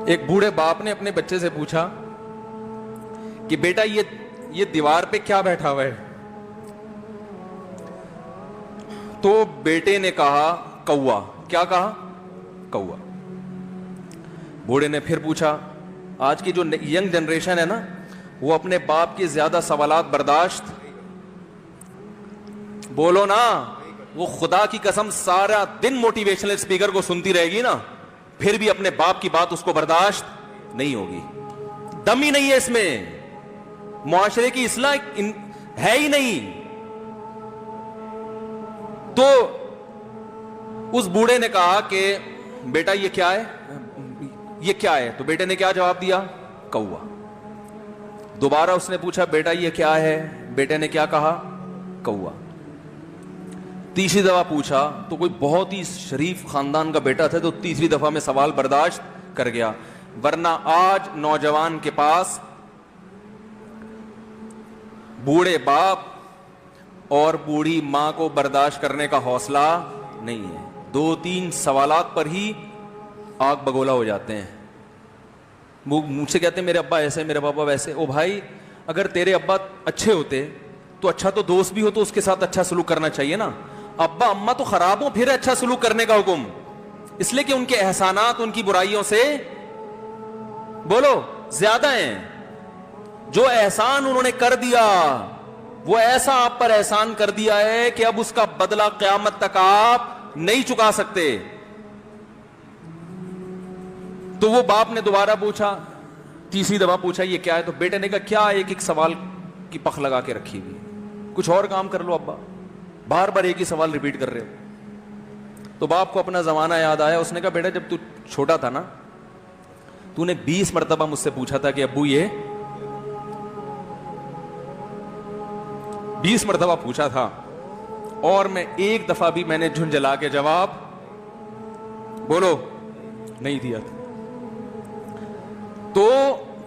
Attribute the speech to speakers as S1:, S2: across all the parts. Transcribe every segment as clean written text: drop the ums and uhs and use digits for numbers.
S1: ایک بوڑھے باپ نے اپنے بچے سے پوچھا کہ بیٹا یہ دیوار پہ کیا بیٹھا ہوا ہے؟ تو بیٹے نے کہا کوا. کیا کہا؟ کوا. بوڑھے نے پھر پوچھا. آج کی جو ینگ جنریشن ہے نا, وہ اپنے باپ کے زیادہ سوالات برداشت, بولو نا, وہ خدا کی قسم سارا دن موٹیویشنل اسپیکر کو سنتی رہے گی نا, پھر بھی اپنے باپ کی بات اس کو برداشت نہیں ہوگی. دم ہی نہیں ہے اس میں, معاشرے کی اصلاح ہے ہی نہیں. تو اس بوڑھے نے کہا کہ بیٹا یہ کیا ہے, یہ کیا ہے؟ تو بیٹے نے کیا جواب دیا؟ کوا. دوبارہ اس نے پوچھا بیٹا یہ کیا ہے؟ بیٹے نے کیا کہا؟ کوا. تیسری دفعہ پوچھا تو کوئی بہت ہی شریف خاندان کا بیٹا تھا, تو تیسری دفعہ میں سوال برداشت کر گیا. ورنہ آج نوجوان کے پاس بوڑھے باپ اور بوڑھی ماں کو برداشت کرنے کا حوصلہ نہیں ہے. 2-3 سوالات پر ہی آگ بگولا ہو جاتے ہیں. وہ مجھ سے کہتے ہیں میرے ابا ایسے, میرے پاپا ویسے. او بھائی, اگر تیرے ابا اچھے ہوتے تو اچھا تو دوست بھی ہو تو اس کے ساتھ اچھا سلوک کرنا چاہیے نا. ابا اما تو خراب ہو پھر اچھا سلوک کرنے کا حکم, اس لیے کہ ان کے احسانات ان کی برائیوں سے بولو زیادہ ہیں. جو احسان انہوں نے کر دیا وہ ایسا آپ پر احسان کر دیا ہے کہ اب اس کا بدلہ قیامت تک آپ نہیں چکا سکتے. تو وہ باپ نے دوبارہ پوچھا, تیسری دفعہ پوچھا یہ کیا ہے؟ تو بیٹے نے کہا کیا ایک سوال کی پخ لگا کے رکھی ہوئی, کچھ اور کام کر لو ابا, بار بار ایک ہی سوال ریپیٹ کر رہے ہو. تو باپ کو اپنا زمانہ یاد آیا. اس نے کہا بیٹا جب تو چھوٹا تھا نا, تو نے 20 مرتبہ مجھ سے پوچھا تھا کہ ابو یہ 20 مرتبہ پوچھا تھا, اور میں ایک دفعہ بھی میں نے جھنجھلا کے جواب بولو نہیں دیا تھا. تو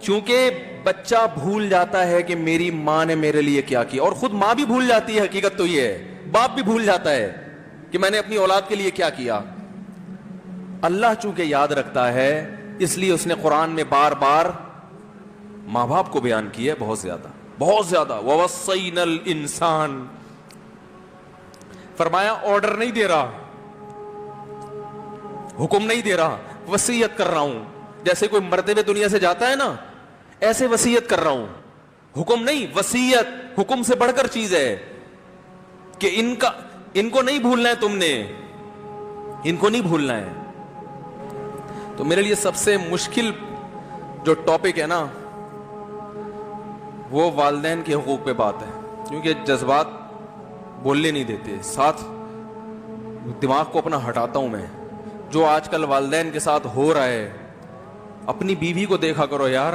S1: چونکہ بچہ بھول جاتا ہے کہ میری ماں نے میرے لیے کیا کیا, اور خود ماں بھی بھول جاتی ہے, حقیقت تو یہ ہے, باپ بھی بھول جاتا ہے کہ میں نے اپنی اولاد کے لیے کیا کیا. اللہ چونکہ یاد رکھتا ہے اس لیے اس نے قرآن میں بار بار ماں باپ کو بیان کیا ہے, بہت زیادہ بہت زیادہ. وَوَصَّيْنَا الْإِنسَانَ, فرمایا آرڈر نہیں دے رہا, حکم نہیں دے رہا, وصیت کر رہا ہوں. جیسے کوئی مرتے ہوئے دنیا سے جاتا ہے نا, ایسے وصیت کر رہا ہوں, حکم نہیں. وصیت حکم سے بڑھ کر چیز ہے کہ ان کو نہیں بھولنا ہے, تم نے ان کو نہیں بھولنا ہے. تو میرے لیے سب سے مشکل جو ٹاپک ہے نا وہ والدین کے حقوق پہ بات ہے, کیونکہ جذبات بولنے نہیں دیتے. ساتھ دماغ کو اپنا ہٹاتا ہوں میں. جو آج کل والدین کے ساتھ ہو رہا ہے, اپنی بیوی کو دیکھا کرو یار,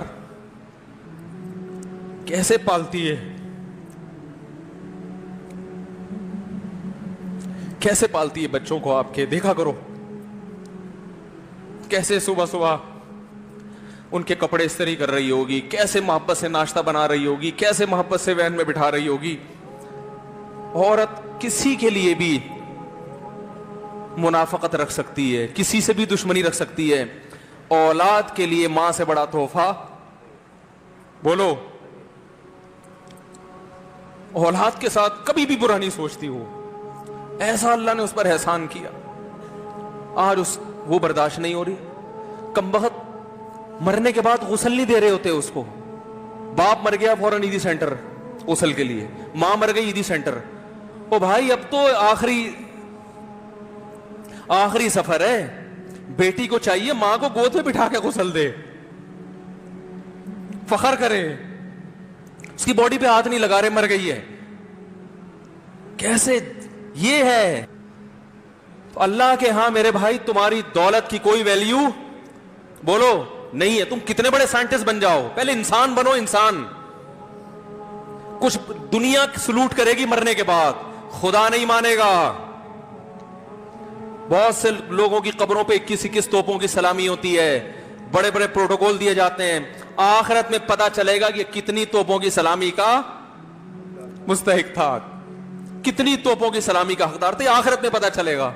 S1: کیسے پالتی ہے, کیسے پالتی ہے بچوں کو آپ کے, دیکھا کرو کیسے صبح صبح ان کے کپڑے استری کر رہی ہوگی, کیسے محبت سے ناشتہ بنا رہی ہوگی, کیسے محبت سے وین میں بٹھا رہی ہوگی. عورت کسی کے لیے بھی منافقت رکھ سکتی ہے, کسی سے بھی دشمنی رکھ سکتی ہے. اولاد کے لیے ماں سے بڑا تحفہ بولو, اولاد کے ساتھ کبھی بھی برا نہیں سوچتی ہو. ایسا اللہ نے اس پر احسان کیا, آج وہ برداشت نہیں ہو رہی. کمبخت مرنے کے بعد غسل نہیں دے رہے ہوتے اس کو. باپ مر گیا فوراً عیدی سینٹر غسل کے لیے, ماں مر گئی عیدی سینٹر. او بھائی اب تو آخری سفر ہے, بیٹی کو چاہیے ماں کو گود میں بٹھا کے غسل دے, فخر کرے, اس کی باڈی پہ ہاتھ نہیں لگا رہے, مر گئی ہے. کیسے یہ ہے اللہ کے ہاں میرے بھائی, تمہاری دولت کی کوئی ویلیو بولو نہیں ہے. تم کتنے بڑے سائنٹسٹ بن جاؤ, پہلے انسان بنو. انسان کچھ دنیا سلوٹ کرے گی مرنے کے بعد, خدا نہیں مانے گا. بہت سے لوگوں کی قبروں پہ 21 توپوں کی سلامی ہوتی ہے, بڑے بڑے پروٹوکول دیے جاتے ہیں. آخرت میں پتا چلے گا کہ کتنی توپوں کی سلامی کا مستحق تھا, کتنی توپوں کی سلامی کا حقدار تھا, آخرت میں پتا چلے گا.